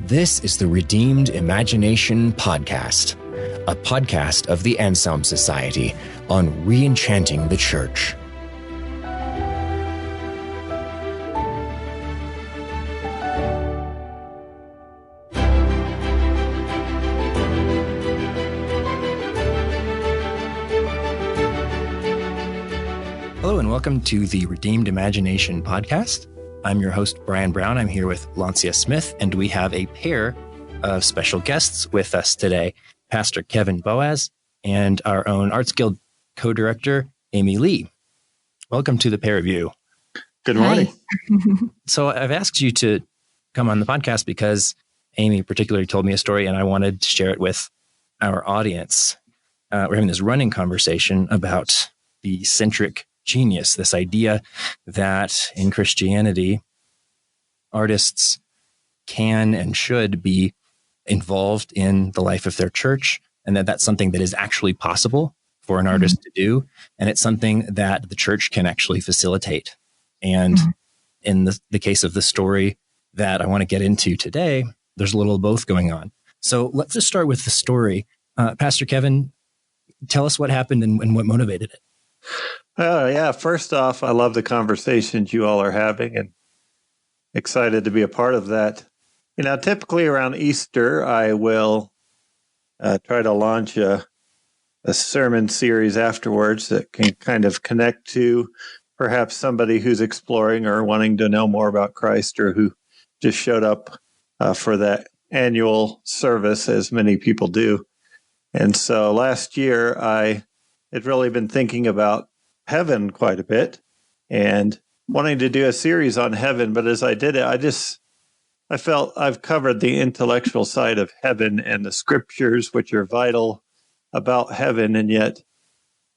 This is the Redeemed Imagination Podcast, a podcast of the Anselm Society on re-enchanting the church. Hello and welcome to the Redeemed Imagination Podcast. I'm your host, Brian Brown. I'm here with Lancia Smith, and we have a pair of special guests with us today, Pastor Kevin Boaz and our own Arts Guild co-director, Amy Lee. Welcome to the pair of you. Good morning. So I've asked you to come on the podcast because Amy particularly told me a story and I wanted to share it with our audience. We're having this running conversation about the centric genius, this idea that in Christianity, artists can and should be involved in the life of their church, and that that's something that is actually possible for an artist to do, and it's something that the church can actually facilitate. And in the case of the story that I want to get into today, there's a little of both going on. So let's just start with the story. Pastor Kevin, tell us what happened and what motivated it. Yeah. First off, I love the conversations you all are having and excited to be a part of that. You know, typically around Easter, I will try to launch a sermon series afterwards that can kind of connect to perhaps somebody who's exploring or wanting to know more about Christ, or who just showed up for that annual service, as many people do. And so last year, I had really been thinking about heaven quite a bit and wanting to do a series on heaven. But as I did it, I felt I've covered the intellectual side of heaven and the scriptures, which are vital about heaven. And yet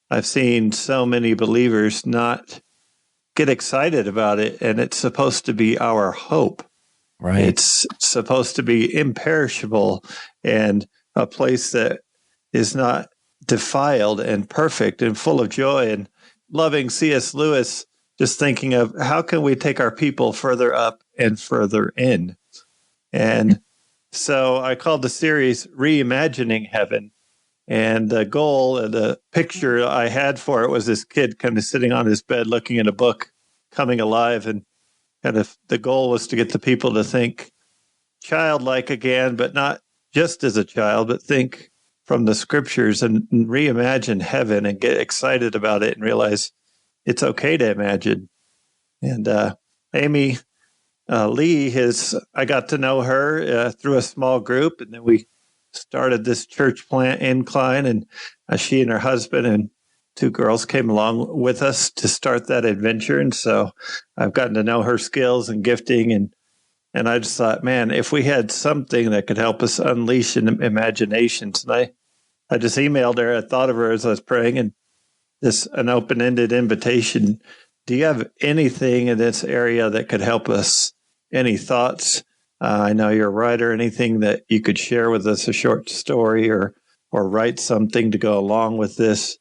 I've seen so many believers not get excited about it. And it's supposed to be our hope. Right. It's supposed to be imperishable and a place that is not defiled and perfect and full of joy. And loving C.S. Lewis, just thinking of how can we take our people further up and further in. And so I called the series Reimagining Heaven. And the goal, the picture I had for it was this kid kind of sitting on his bed looking at a book, coming alive. And kind of the goal was to get the people to think childlike again, but not just as a child, but think from the scriptures and reimagine heaven and get excited about it and realize it's okay to imagine. And Amy Lee, I got to know her through a small group, and then we started this church plant Incline, and she and her husband and two girls came along with us to start that adventure. And so I've gotten to know her skills and gifting, and I just thought, man, if we had something that could help us unleash imaginations. And I just emailed her. I thought of her as I was praying, and an open-ended invitation. Do you have anything in this area that could help us? Any thoughts? I know you're a writer. Anything that you could share with us, a short story or write something to go along with this?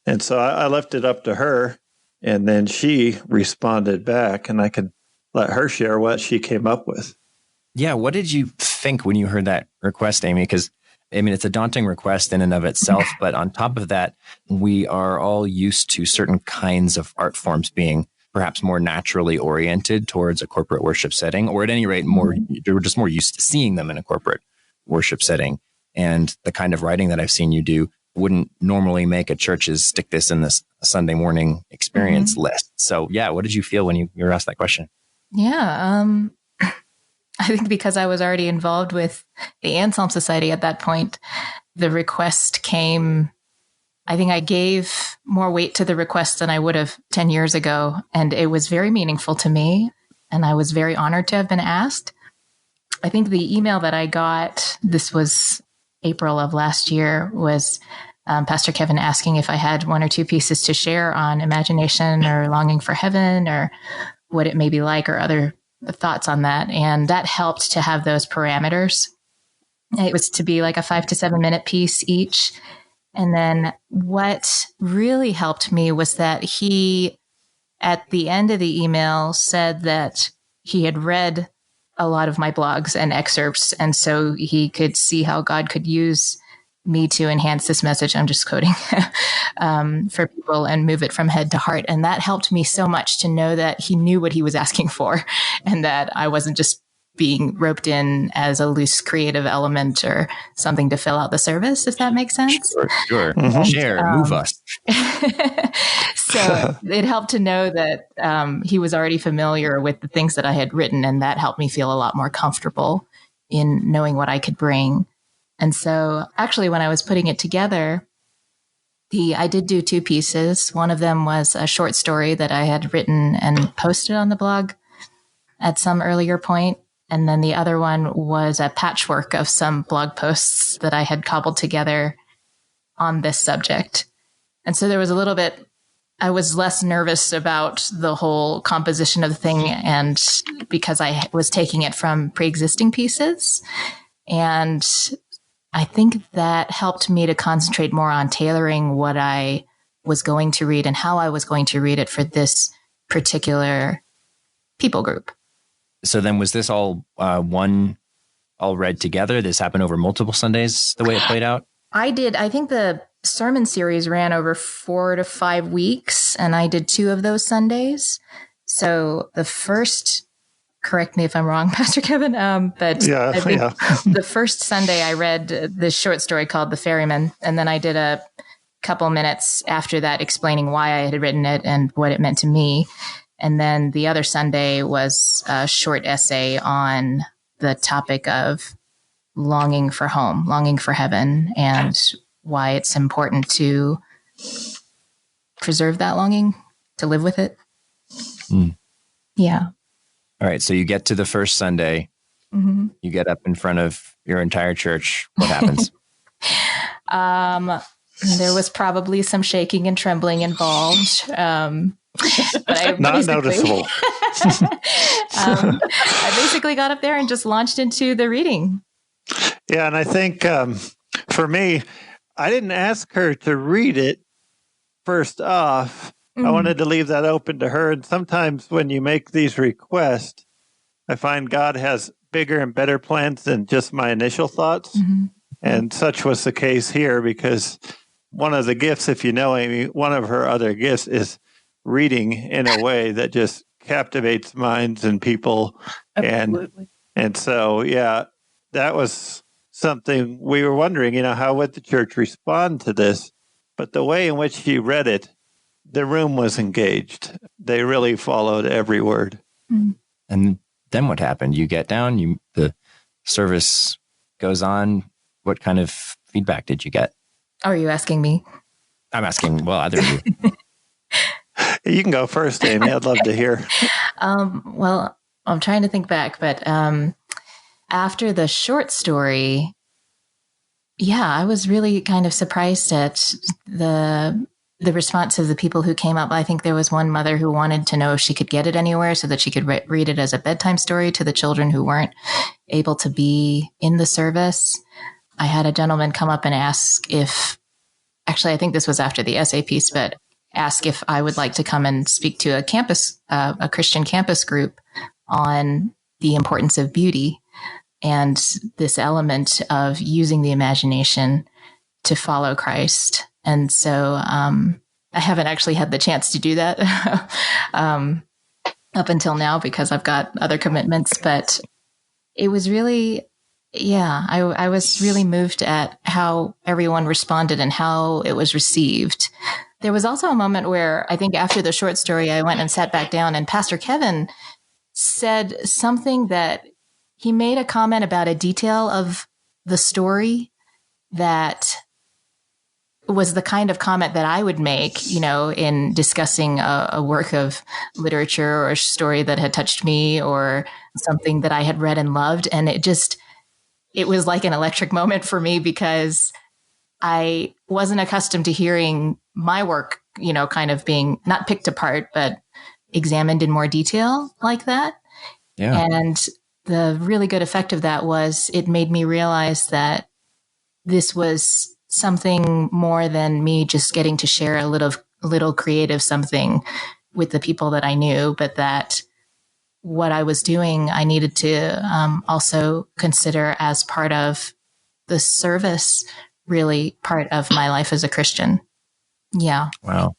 And so I left it up to her, and then she responded back, and I could let her share what she came up with. Yeah. What did you think when you heard that request, Amy? Because it's a daunting request in and of itself, but on top of that, we are all used to certain kinds of art forms being perhaps more naturally oriented towards a corporate worship setting, or at any rate, we're just more used to seeing them in a corporate worship setting. And the kind of writing that I've seen you do wouldn't normally make a church's stick this in this Sunday morning experience list. So yeah, what did you feel when you were asked that question? Yeah. I think because I was already involved with the Anselm Society at that point, the request came, I think I gave more weight to the request than I would have 10 years ago. And it was very meaningful to me. And I was very honored to have been asked. I think the email that I got, this was April of last year, was Pastor Kevin asking if I had one or two pieces to share on imagination or longing for heaven or what it may be like, or other thoughts on that. And that helped to have those parameters. It was to be like a 5 to 7 minute piece each. And then what really helped me was that he, at the end of the email, said that he had read a lot of my blogs and excerpts. And so he could see how God could use me to enhance this message. I'm just quoting for people and move it from head to heart. And that helped me so much to know that he knew what he was asking for and that I wasn't just being roped in as a loose creative element or something to fill out the service, if that makes sense. Sure. Mm-hmm. Share, move us. So it helped to know that he was already familiar with the things that I had written, and that helped me feel a lot more comfortable in knowing what I could bring. And so actually, when I was putting it together, I did do 2 pieces. One of them was a short story that I had written and posted on the blog at some earlier point. And then the other one was a patchwork of some blog posts that I had cobbled together on this subject. And so there was a little bit, I was less nervous about the whole composition of the thing, and because I was taking it from pre-existing pieces. And I think that helped me to concentrate more on tailoring what I was going to read and how I was going to read it for this particular people group. So then was this all all read together? This happened over multiple Sundays, the way it played out? I did. I think the sermon series ran over 4 to 5 weeks, and I did 2 of those Sundays. So the first, correct me if I'm wrong, Pastor Kevin, but I think the first Sunday I read this short story called The Ferryman, and then I did a couple minutes after that explaining why I had written it and what it meant to me. And then the other Sunday was a short essay on the topic of longing for home, longing for heaven, and why it's important to preserve that longing, to live with it. Mm. Yeah. All right. So you get to the first Sunday, you get up in front of your entire church. What happens? There was probably some shaking and trembling involved. But I not noticeable. I basically got up there and just launched into the reading. Yeah, and I think for me, I didn't ask her to read it first off. I wanted to leave that open to her. And sometimes when you make these requests, I find God has bigger and better plans than just my initial thoughts. And such was the case here, because one of the gifts, if you know Amy, one of her other gifts is reading in a way that just captivates minds and people. Absolutely. And so, yeah, that was something we were wondering, how would the church respond to this? But the way in which she read it, the room was engaged. They really followed every word. And then what happened? You get down, the service goes on. What kind of feedback did you get? Are you asking me? I'm asking, well, either of you. You can go first, Amy. I'd love to hear. Well, I'm trying to think back, but after the short story, I was really kind of surprised at the response of the people who came up. I think there was one mother who wanted to know if she could get it anywhere so that she could read it as a bedtime story to the children who weren't able to be in the service. I had a gentleman come up and ask I think this was after the essay piece, but ask if I would like to come and speak to a Christian campus group on the importance of beauty and this element of using the imagination to follow Christ. And so I haven't actually had the chance to do that up until now because I've got other commitments, but it was really, I was really moved at how everyone responded and how it was received. There was also a moment where I think after the short story, I went and sat back down and Pastor Kevin said something that he made a comment about a detail of the story that was the kind of comment that I would make, in discussing a work of literature or a story that had touched me or something that I had read and loved. And it was like an electric moment for me because I wasn't accustomed to hearing my work, kind of being not picked apart, but examined in more detail like that. Yeah. And the really good effect of that was it made me realize that this was something more than me just getting to share a little creative something with the people that I knew, but that what I was doing, I needed to also consider as part of the service, really part of my life as a Christian. Yeah. Wow.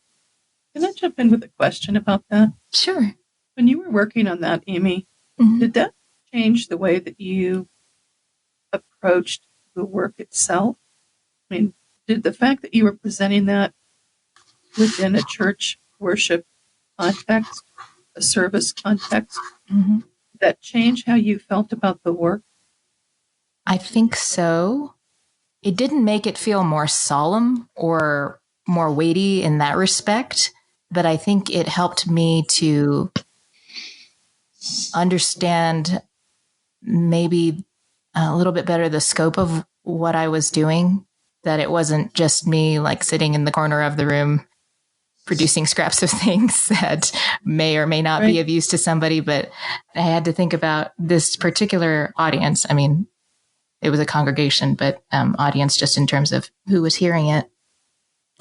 Can I jump in with a question about that? Sure. When you were working on that, Amy, did that change the way that you approached the work itself? I mean, did the fact that you were presenting that within a church worship context, a service context, that change how you felt about the work? I think so. It didn't make it feel more solemn or more weighty in that respect, but I think it helped me to understand maybe a little bit better the scope of what I was doing, that it wasn't just me like sitting in the corner of the room producing scraps of things that may or may not be of use to somebody, but I had to think about this particular audience. I mean, it was a congregation, but audience just in terms of who was hearing it.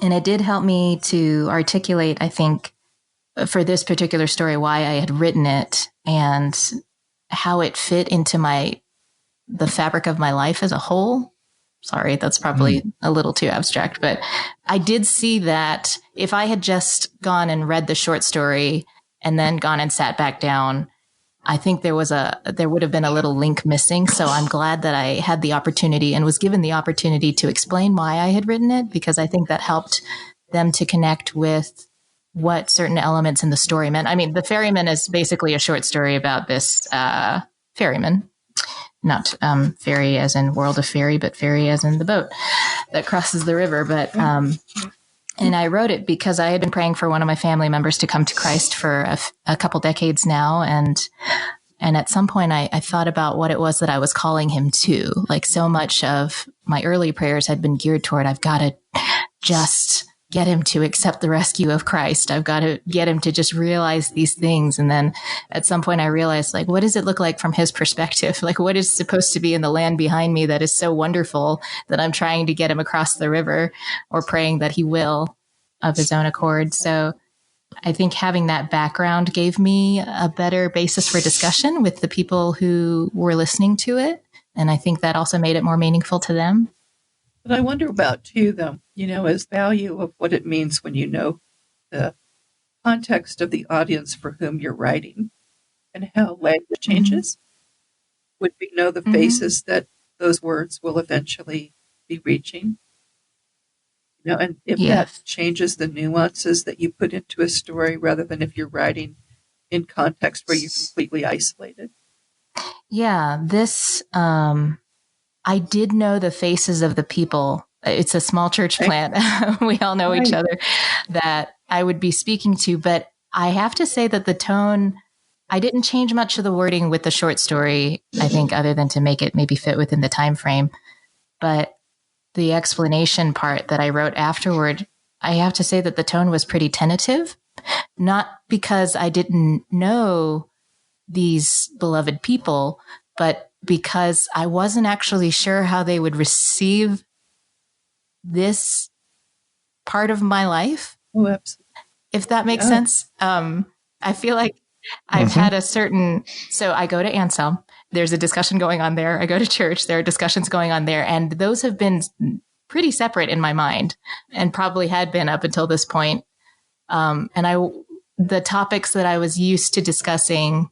And it did help me to articulate, I think, for this particular story, why I had written it and how it fit into the fabric of my life as a whole. Sorry, that's probably a little too abstract, but I did see that if I had just gone and read the short story and then gone and sat back down, I think there would have been a little link missing. So I'm glad that I had the opportunity and was given the opportunity to explain why I had written it, because I think that helped them to connect with what certain elements in the story meant. I mean, The Ferryman is basically a short story about this ferryman, not ferry as in World of Ferry, but ferry as in the boat that crosses the river. But and I wrote it because I had been praying for one of my family members to come to Christ for a couple decades now. And at some point I thought about what it was that I was calling him to. Like, so much of my early prayers had been geared toward, I've got to just get him to accept the rescue of Christ. I've got to get him to just realize these things. And then at some point I realized, like, what does it look like from his perspective? Like, what is supposed to be in the land behind me that is so wonderful that I'm trying to get him across the river, or praying that he will of his own accord. So I think having that background gave me a better basis for discussion with the people who were listening to it. And I think that also made it more meaningful to them. But I wonder about, too, though, as value of what it means when you know the context of the audience for whom you're writing and how language changes. Would we know the faces that those words will eventually be reaching? And if that changes the nuances that you put into a story, rather than if you're writing in context where you're completely isolated. Yeah, this, I did know the faces of the people. It's a small church plant. We all know each other that I would be speaking to, but I have to say that the tone, I didn't change much of the wording with the short story, I think, other than to make it maybe fit within the time frame. But the explanation part that I wrote afterward, I have to say that the tone was pretty tentative, not because I didn't know these beloved people, but because I wasn't actually sure how they would receive this part of my life. Oh, absolutely. If that makes sense. I feel like I've had so I go to Anselm. There's a discussion going on there. I go to church. There are discussions going on there. And those have been pretty separate in my mind, and probably had been up until this point. The topics that I was used to discussing,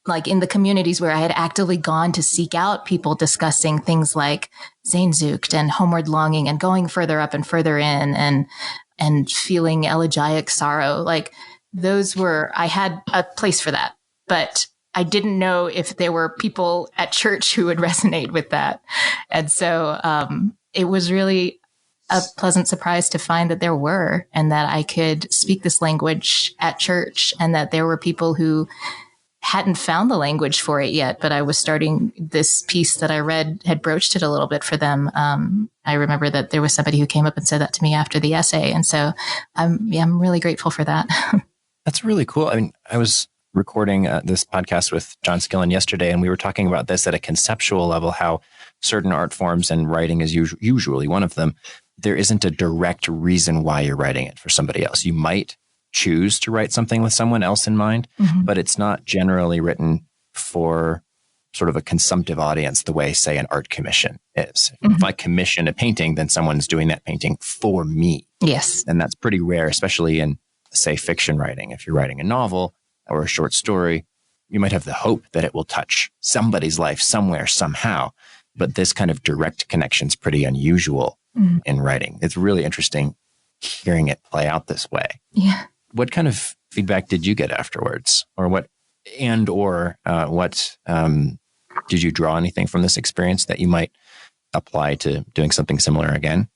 like in the communities where I had actively gone to seek out people discussing things like Sehnsucht and homeward longing and going further up and further in and feeling elegiac sorrow, like I had a place for that, but I didn't know if there were people at church who would resonate with that. And so it was really a pleasant surprise to find that there were, and that I could speak this language at church, and that there were people who hadn't found the language for it yet, but I was starting this piece that I read had broached it a little bit for them. I remember that there was somebody who came up and said that to me after the essay. And so I'm really grateful for that. That's really cool. I mean, I was recording this podcast with John Skillen yesterday, and we were talking about this at a conceptual level, how certain art forms, and writing is usually one of them, there isn't a direct reason why you're writing it for somebody else. You might choose to write something with someone else in mind, but it's not generally written for sort of a consumptive audience the way, say, an art commission is. If I commission a painting, then someone's doing that painting for me. Yes. And that's pretty rare, especially in, say, fiction writing. If you're writing a novel or a short story, you might have the hope that it will touch somebody's life somewhere, somehow. But this kind of direct connection is pretty unusual in writing. It's really interesting hearing it play out this way. Yeah. What kind of feedback did you get afterwards? Or what did you draw anything from this experience that you might apply to doing something similar again?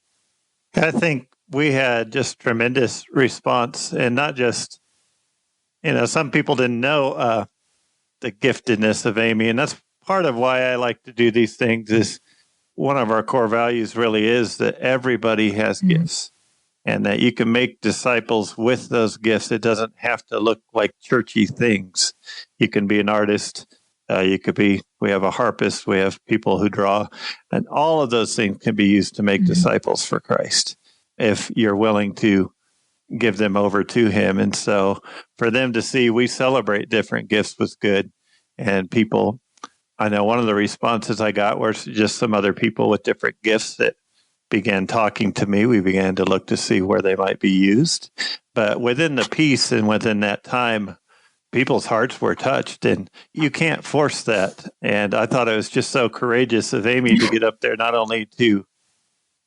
I think we had just tremendous response, and not just, some people didn't know the giftedness of Amy. And that's part of why I like to do these things. Is one of our core values really is that everybody has gifts, and that you can make disciples with those gifts. It doesn't have to look like churchy things. You can be an artist. We have a harpist, we have people who draw, and all of those things can be used to make disciples for Christ if you're willing to give them over to him. And so for them to see we celebrate different gifts was good. And people, I know one of the responses I got was just some other people with different gifts that began talking to me. We began to look to see where they might be used. But within the piece and within that time, people's hearts were touched, and you can't force that. And I thought it was just so courageous of Amy to get up there, not only to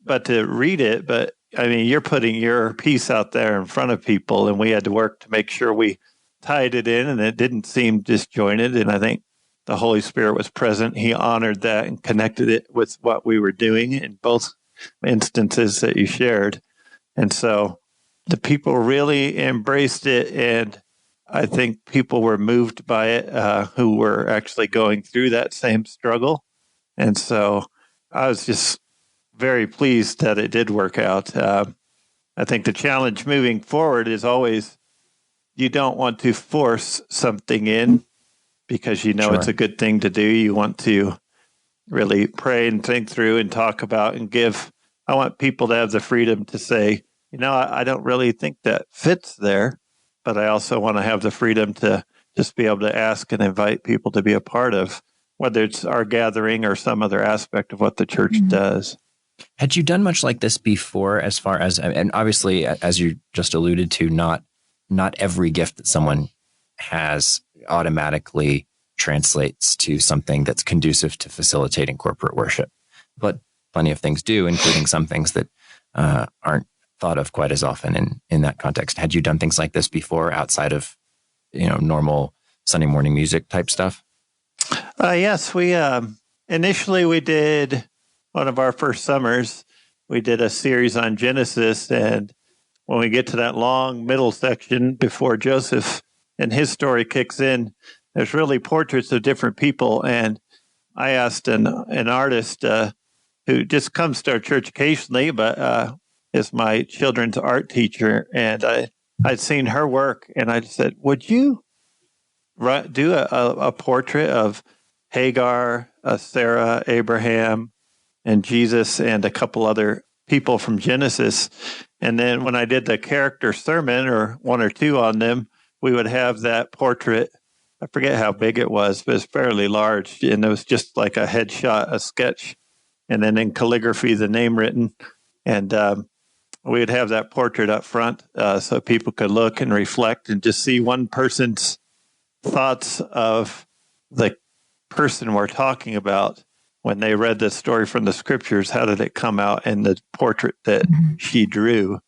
read it, but I mean, you're putting your piece out there in front of people, and we had to work to make sure we tied it in and it didn't seem disjointed. And I think the Holy Spirit was present. He honored that and connected it with what we were doing in both instances that you shared. And so the people really embraced it, and I think people were moved by it who were actually going through that same struggle. And so I was just very pleased that it did work out. I think the challenge moving forward is always you don't want to force something in because Sure. It's a good thing to do. You want to really pray and think through and talk about and give. I want people to have the freedom to say, I don't really think that fits there. But I also want to have the freedom to just be able to ask and invite people to be a part of, whether it's our gathering or some other aspect of what the church does. Had you done much like this before, as far as, and obviously, as you just alluded to, not every gift that someone has automatically translates to something that's conducive to facilitating corporate worship. But plenty of things do, including some things that aren't thought of quite as often in that context. Had you done things like this before outside of, normal Sunday morning music type stuff? Yes, we initially we did one of our first summers. We did a series on Genesis, and when we get to that long middle section before Joseph and his story kicks in, there's really portraits of different people. And I asked an artist who just comes to our church occasionally, but is my children's art teacher, and I'd seen her work, and I said, would you do a portrait of Hagar, Sarah, Abraham, and Jesus, and a couple other people from Genesis? And then when I did the character sermon, or one or two on them, we would have that portrait. I forget how big it was, but it's fairly large, and it was just like a headshot, a sketch, and then in calligraphy, the name written. And we'd have that portrait up front so people could look and reflect and just see one person's thoughts of the person we're talking about when they read the story from the scriptures. How did it come out in the portrait that she drew?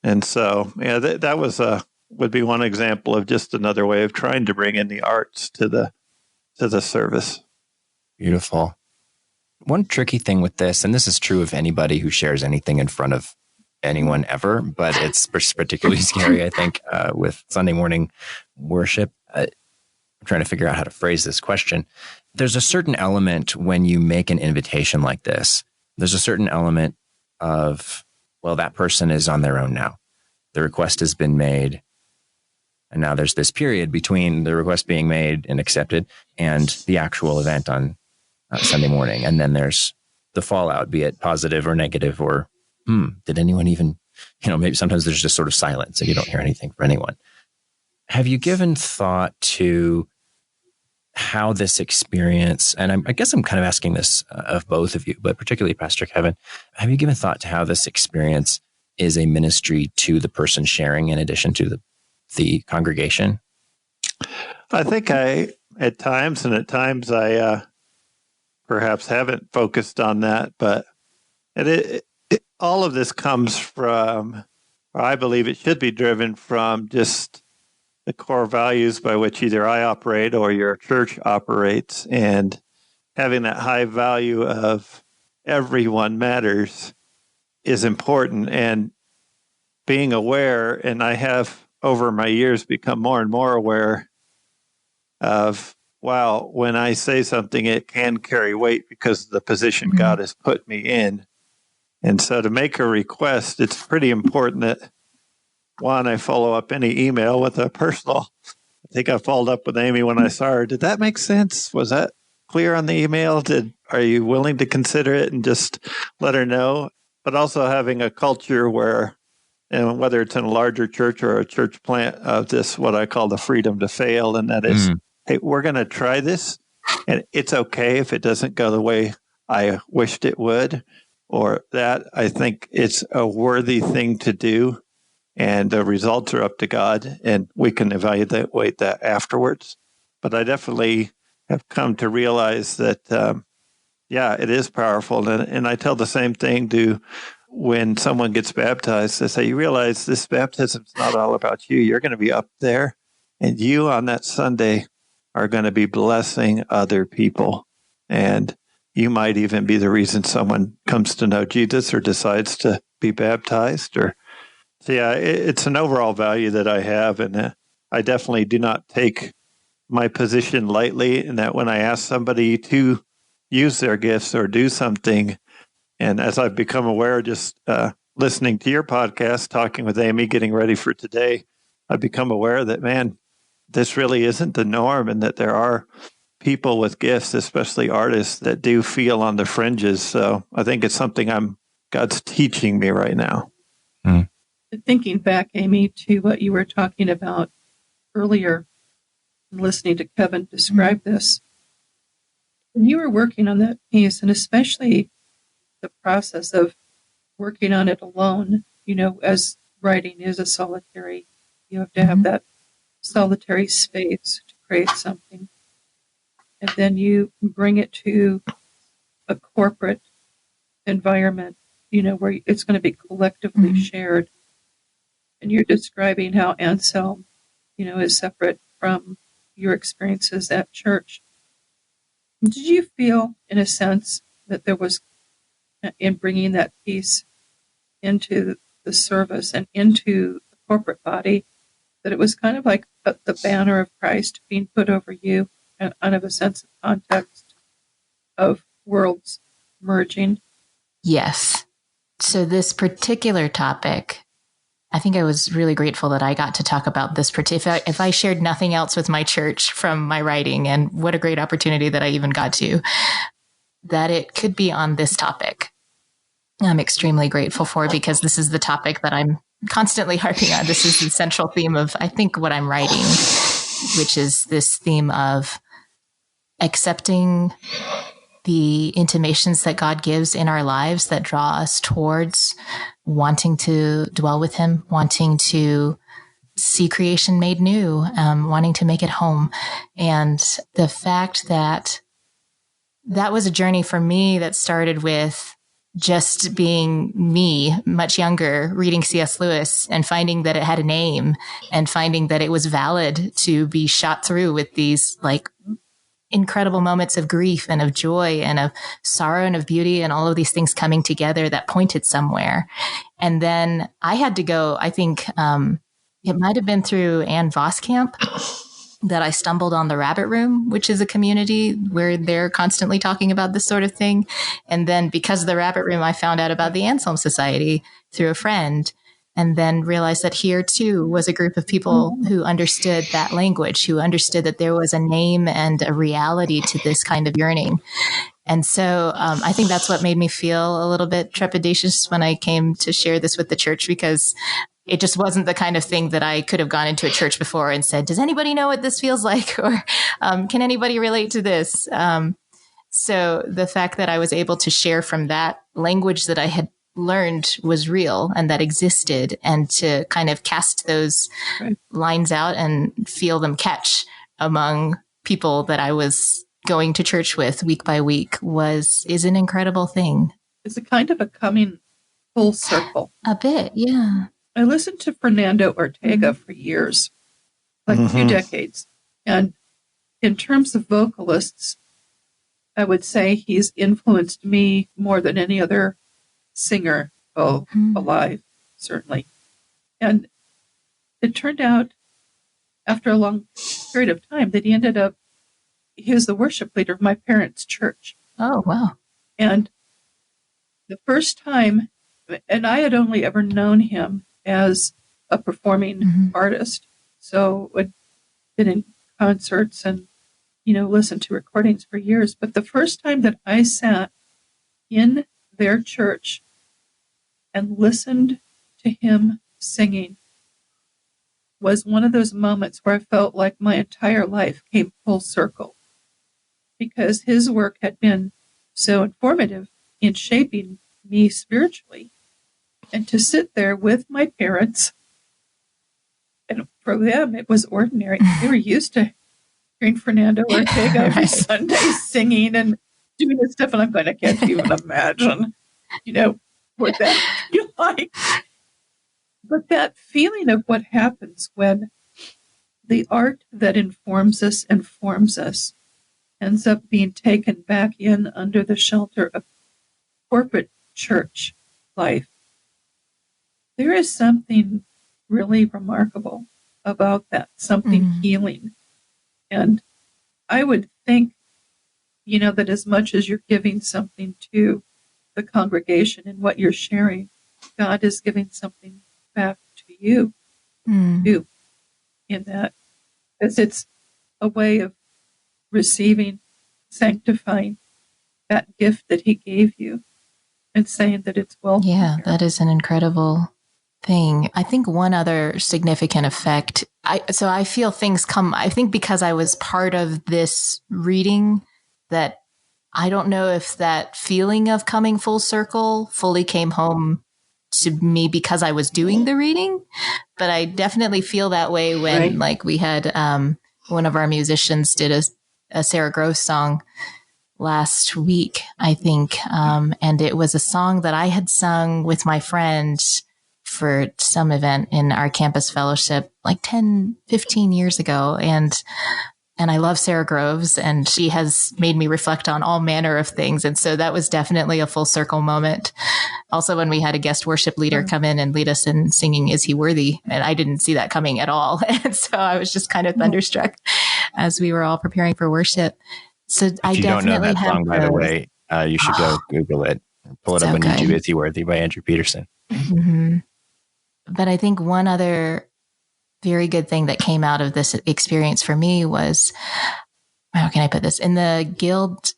And so, that was would be one example of just another way of trying to bring in the arts to the service. Beautiful. One tricky thing with this, and this is true of anybody who shares anything in front of anyone ever, but it's particularly scary, I think, with Sunday morning worship. I'm trying to figure out how to phrase this question. There's a certain element when you make an invitation like this. There's a certain element of, well, that person is on their own now. The request has been made, and now there's this period between the request being made and accepted and the actual event on Sunday morning. And then there's the fallout, be it positive or negative, or did anyone even maybe sometimes there's just sort of silence and you don't hear anything from anyone. Have you given thought to how this experience, and I guess I'm kind of asking this of both of you, but particularly Pastor Kevin, have you given thought to how this experience is a ministry to the person sharing in addition to the congregation? I think at times I perhaps haven't focused on that, but all of this comes from, or I believe it should be driven from, just the core values by which either I operate or your church operates, and having that high value of everyone matters is important. And being aware, and I have over my years become more and more aware of, wow, when I say something, it can carry weight because of the position God has put me in. And so to make a request, it's pretty important that, one, I follow up any email with a personal. I think I followed up with Amy when I saw her. Did that make sense? Was that clear on the email? Are you willing to consider it, and just let her know? But also having a culture where, and whether it's in a larger church or a church plant, of this, what I call the freedom to fail. And that is, hey, we're going to try this, and it's okay if it doesn't go the way I wished it would, or that I think it's a worthy thing to do, and the results are up to God, and we can evaluate that afterwards. But I definitely have come to realize that, it is powerful. And I tell the same thing to when someone gets baptized. I say, you realize this baptism is not all about you. You're going to be up there, and you on that Sunday are going to be blessing other people. And you might even be the reason someone comes to know Jesus or decides to be baptized. It's an overall value that I have. And I definitely do not take my position lightly, in that when I ask somebody to use their gifts or do something, and as I've become aware, just listening to your podcast, talking with Amy, getting ready for today, I've become aware that, man, this really isn't the norm, and that there are people with gifts, especially artists, that do feel on the fringes. So I think it's something God's teaching me right now. Thinking back, Amy, to what you were talking about earlier, and listening to Kevin describe this, when you were working on that piece, and especially the process of working on it alone, as writing is a solitary, you have to have that solitary space to create something. And then you bring it to a corporate environment, where it's going to be collectively shared. And you're describing how Anselm, is separate from your experiences at church. Did you feel, in a sense, that there was, in bringing that piece into the service and into the corporate body, that it was kind of like the banner of Christ being put over you, and out of a sense of context of worlds merging? Yes. So this particular topic, I think I was really grateful that I got to talk about this. If I shared nothing else with my church from my writing, and what a great opportunity that I even got to, that it could be on this topic, I'm extremely grateful for, because this is the topic that I'm constantly harping on. This is the central theme of, I think, what I'm writing, which is this theme of accepting the intimations that God gives in our lives that draw us towards wanting to dwell with him, wanting to see creation made new, wanting to make it home. And the fact that was a journey for me that started with just being me, much younger, reading C.S. Lewis and finding that it had a name, and finding that it was valid to be shot through with these incredible moments of grief and of joy and of sorrow and of beauty, and all of these things coming together that pointed somewhere. And then I had to go, I think it might have been through Ann Voskamp that I stumbled on the Rabbit Room, which is a community where they're constantly talking about this sort of thing. And then because of the Rabbit Room, I found out about the Anselm Society through a friend, and then realized that here too was a group of people who understood that language, who understood that there was a name and a reality to this kind of yearning. And so I think that's what made me feel a little bit trepidatious when I came to share this with the church, because it just wasn't the kind of thing that I could have gone into a church before and said, does anybody know what this feels like? Or can anybody relate to this? So the fact that I was able to share from that language that I had learned was real and that existed, and to kind of cast those lines out and feel them catch among people that I was going to church with week by week is an incredible thing. It's a kind of a coming full circle. A bit, yeah. I listened to Fernando Ortega for years, like 2 decades. And in terms of vocalists, I would say he's influenced me more than any other singer alive, certainly. And it turned out, after a long period of time, that he was the worship leader of my parents' church. Oh, wow. And the first time, and I had only ever known him as a performing artist. So I'd been in concerts and, listened to recordings for years. But the first time that I sat in their church and listened to him singing was one of those moments where I felt like my entire life came full circle, because his work had been so informative in shaping me spiritually. And to sit there with my parents, and for them, it was ordinary. They were used to hearing Fernando Ortega every Sunday singing and doing this stuff, and I'm going, I can't even imagine, what that feel like. But that feeling of what happens when the art that informs us and forms us ends up being taken back in under the shelter of corporate church life. There is something really remarkable about that, something healing. And I would think, that as much as you're giving something to the congregation and what you're sharing, God is giving something back to you, too, in that. Because it's a way of receiving, sanctifying that gift that he gave you and saying that it's welcome. Yeah, that is an incredible thing. I think one other significant effect, I feel things I think because I was part of this reading, that I don't know if that feeling of coming full circle fully came home to me because I was doing the reading, but I definitely feel that way when we had one of our musicians did a Sarah Groves song last week, I think. And it was a song that I had sung with my friends for some event in our campus fellowship like 10, 15 years ago. And I love Sarah Groves, and she has made me reflect on all manner of things. And so that was definitely a full circle moment. Also, when we had a guest worship leader come in and lead us in singing Is He Worthy? And I didn't see that coming at all. And so I was just kind of thunderstruck as we were all preparing for worship. So if you don't know that song, by the way, you should go Google it. Pull it up on YouTube, Is He Worthy by Andrew Peterson. But I think one other very good thing that came out of this experience for me was, how can I put this? In the guild,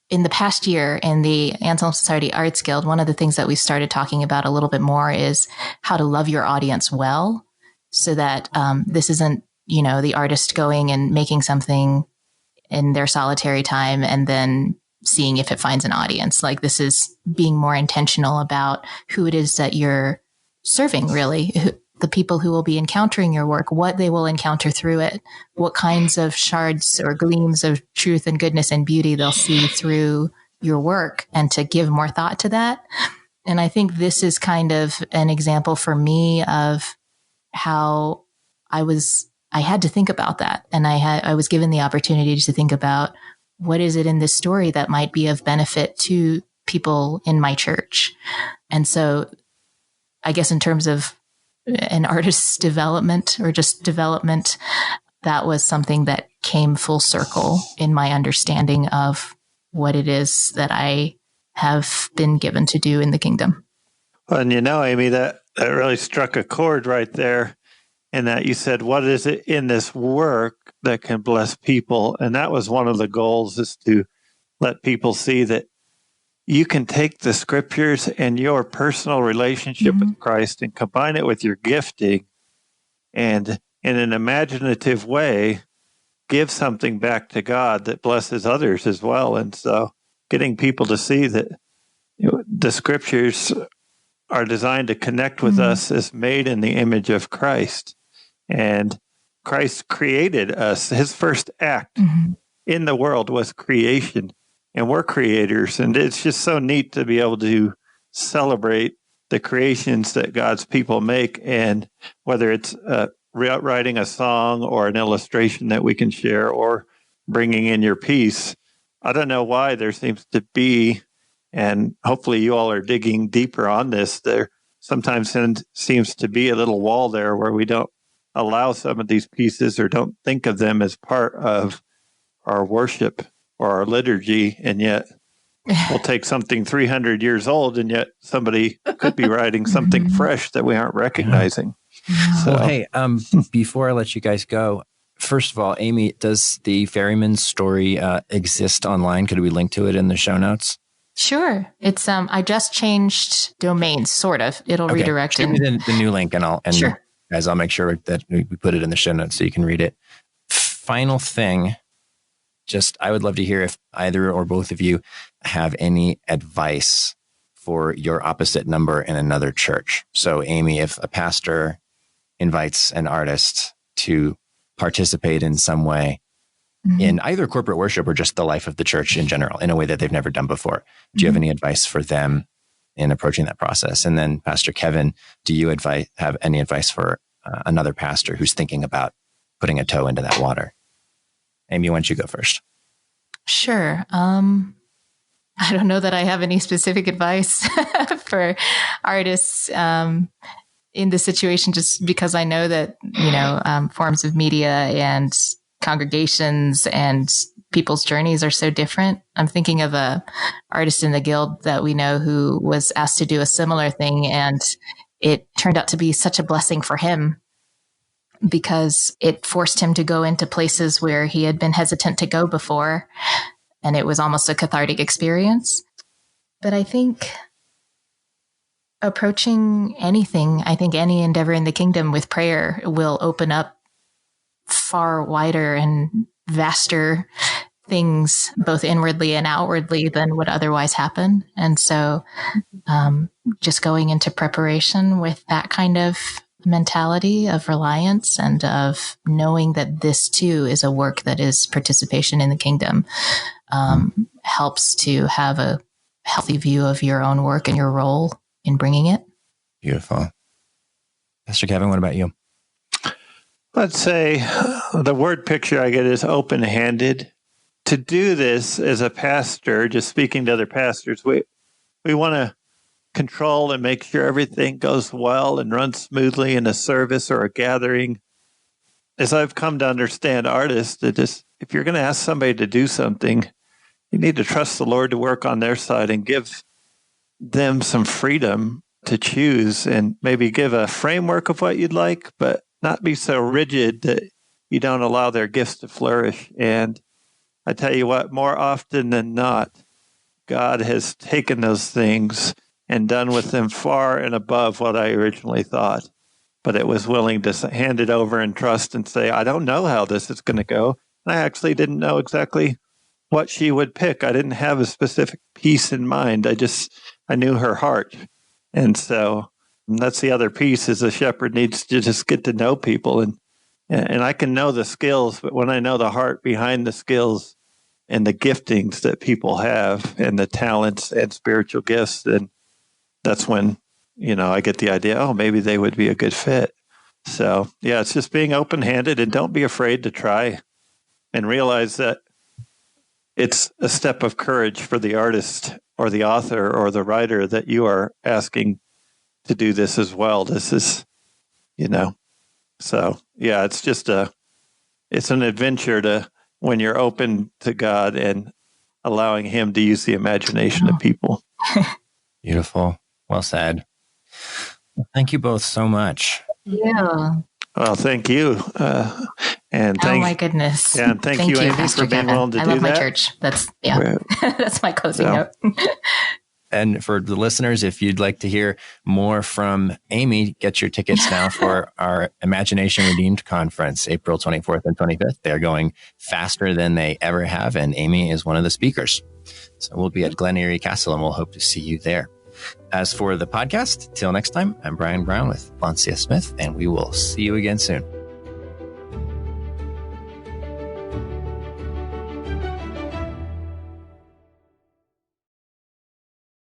in the past year, in the Anselm Arts Guild, one of the things that we started talking about a little bit more is how to love your audience well, so that this isn't, the artist going and making something in their solitary time and then seeing if it finds an audience. Like, this is being more intentional about who it is that you're serving, really, the people who will be encountering your work, what they will encounter through it, what kinds of shards or gleams of truth and goodness and beauty they'll see through your work, and to give more thought to that. And I think this is kind of an example for me of how I had to think about that. And I was given the opportunity to think about, what is it in this story that might be of benefit to people in my church? And so I guess in terms of an artist's development or just development, that was something that came full circle in my understanding of what it is that I have been given to do in the kingdom. And Amy, that really struck a chord right there, in that you said, what is it in this work that can bless people? And that was one of the goals, is to let people see that you can take the scriptures and your personal relationship with Christ and combine it with your gifting and in an imaginative way, give something back to God that blesses others as well. And so getting people to see that the scriptures are designed to connect with us as made in the image of Christ. And Christ created us. His first act in the world was creation. And we're creators. And it's just so neat to be able to celebrate the creations that God's people make. And whether it's writing a song or an illustration that we can share or bringing in your piece, I don't know why there seems to be, and hopefully you all are digging deeper on this, there sometimes seems to be a little wall there where we don't allow some of these pieces or don't think of them as part of our worship or our liturgy, and yet we'll take something 300 years old, and yet somebody could be writing something fresh that we aren't recognizing. So, well, hey, before I let you guys go, first of all, Amy, does the ferryman's story exist online? Could we link to it in the show notes? Sure. It's I just changed domains, sort of. It'll redirect. Give me the new link, and sure. Guys, I'll make sure that we put it in the show notes so you can read it. Final thing. I would love to hear if either or both of you have any advice for your opposite number in another church. So, Amy, if a pastor invites an artist to participate in some way in either corporate worship or just the life of the church in general, in a way that they've never done before, do you have any advice for them in approaching that process? And then, Pastor Kevin, do you have any advice for another pastor who's thinking about putting a toe into that water? Amy, why don't you go first? Sure. I don't know that I have any specific advice for artists in this situation, just because I know that, forms of media and congregations and people's journeys are so different. I'm thinking of a artist in the Guild that we know who was asked to do a similar thing, and it turned out to be such a blessing for him, because it forced him to go into places where he had been hesitant to go before. And it was almost a cathartic experience. But I think approaching any endeavor in the kingdom with prayer will open up far wider and vaster things, both inwardly and outwardly, than would otherwise happen. And so just going into preparation with that kind of mentality of reliance and of knowing that this too is a work that is participation in the kingdom helps to have a healthy view of your own work and your role in bringing it. Beautiful. Pastor Kevin, what about you? Let's say the word picture I get is open-handed. To do this as a pastor, just speaking to other pastors, we want to control and make sure everything goes well and runs smoothly in a service or a gathering. As I've come to understand artists, that if you're going to ask somebody to do something, you need to trust the Lord to work on their side and give them some freedom to choose, and maybe give a framework of what you'd like, but not be so rigid that you don't allow their gifts to flourish. And I tell you what, more often than not, God has taken those things and done with them far and above what I originally thought. But it was willing to hand it over and trust and say, I don't know how this is going to go. And I actually didn't know exactly what she would pick. I didn't have a specific piece in mind. I knew her heart. And so that's the other piece, is a shepherd needs to just get to know people. And I can know the skills, but when I know the heart behind the skills and the giftings that people have and the talents and spiritual gifts, then that's when, I get the idea, oh, maybe they would be a good fit. So, yeah, it's just being open-handed, and don't be afraid to try, and realize that it's a step of courage for the artist or the author or the writer that you are asking to do this as well. This is, so yeah, it's just it's an adventure when you're open to God and allowing Him to use the imagination of people. Beautiful. Well said. Well, thank you both so much. Yeah. Well, thank you. And oh my goodness. Yeah, and thank you, Amy, Pastor for being Kevin. willing to I do love my that. church. That's that's my closing note. And for the listeners, if you'd like to hear more from Amy, get your tickets now for our Imagination Redeemed conference, April 24th and 25th. They're going faster than they ever have, and Amy is one of the speakers. So we'll be at Glen Erie Castle, and we'll hope to see you there. As for the podcast, till next time, I'm Brian Brown with Lancia Smith, and we will see you again soon.